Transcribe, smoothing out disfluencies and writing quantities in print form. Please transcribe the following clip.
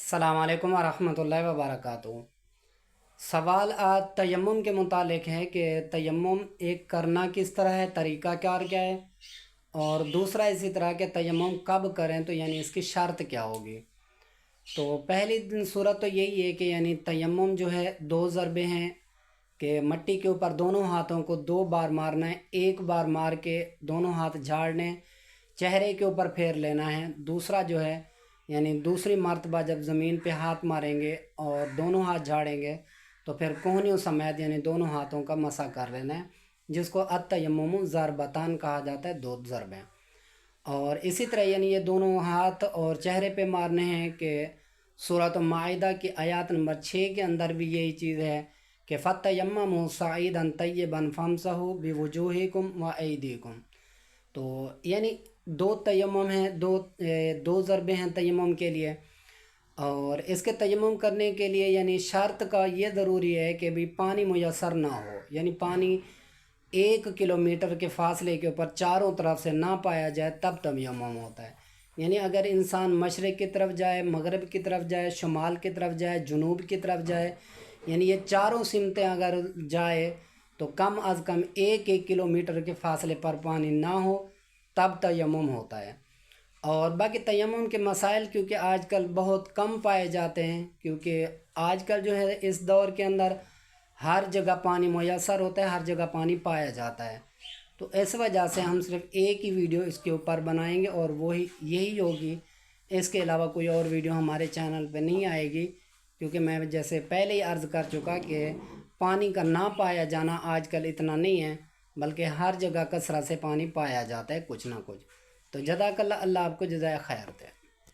السلام علیکم ورحمۃ اللہ وبرکاتہ۔ سوال آج تیمم کے متعلق ہے کہ تیمم ایک کرنا کس طرح ہے، طریقہ کار کیا ہے، اور دوسرا اسی طرح کہ تیمم کب کریں تو یعنی اس کی شرط کیا ہوگی۔ تو پہلی صورت تو یہی ہے کہ یعنی تیمم جو ہے دو ضربے ہیں کہ مٹی کے اوپر دونوں ہاتھوں کو دو بار مارنا ہے، ایک بار مار کے دونوں ہاتھ جھاڑنے، چہرے کے اوپر پھیر لینا ہے۔ دوسرا جو ہے یعنی دوسری مرتبہ جب زمین پہ ہاتھ ماریں گے اور دونوں ہاتھ جھاڑیں گے تو پھر کوہنیوں سمیت یعنی دونوں ہاتھوں کا مسح کر لینا ہے، جس کو التیمم ضربتان کہا جاتا ہے، دو ضربیں۔ اور اسی طرح یعنی یہ دونوں ہاتھ اور چہرے پہ مارنے ہیں کہ سورۃ مائدہ کی آیات نمبر 6 کے اندر بھی یہی چیز ہے کہ فَتَیَمَّمُوا صَعِیدًا طَیِّبًا فَامْسَحُوا بِوُجُوہِکُم وَأَیْدِیکُم۔ تو یعنی دو تیمم ہیں، دو ضربے ہیں تیمم کے لیے، اور اس کے تیمم کرنے کے لیے یعنی شرط کا یہ ضروری ہے کہ بھی پانی میسر نہ ہو، یعنی پانی 1 کلومیٹر کے فاصلے کے اوپر چاروں طرف سے نہ پایا جائے تب تیمم ہوتا ہے۔ یعنی اگر انسان مشرق کی طرف جائے، مغرب کی طرف جائے، شمال کی طرف جائے، جنوب کی طرف جائے، یعنی یہ چاروں سمتیں اگر جائے تو کم از کم 1 کلومیٹر کے فاصلے پر پانی نہ ہو تب تیمم ہوتا ہے۔ اور باقی تیمم کے مسائل کیونکہ آج کل بہت کم پائے جاتے ہیں، کیونکہ آج کل جو ہے اس دور کے اندر ہر جگہ پانی میسر ہوتا ہے، ہر جگہ پانی پایا جاتا ہے، تو اس وجہ سے ہم صرف ایک ہی ویڈیو اس کے اوپر بنائیں گے اور وہی یہی ہوگی۔ اس کے علاوہ کوئی اور ویڈیو ہمارے چینل پہ نہیں آئے گی، کیونکہ میں جیسے پہلے ہی عرض کر چکا کہ پانی کا نہ پایا جانا آج کل اتنا نہیں ہے، بلکہ ہر جگہ کثرت سے پانی پایا جاتا ہے کچھ نہ کچھ۔ تو جزاک اللہ، اللہ آپ کو جزائے خیر دے۔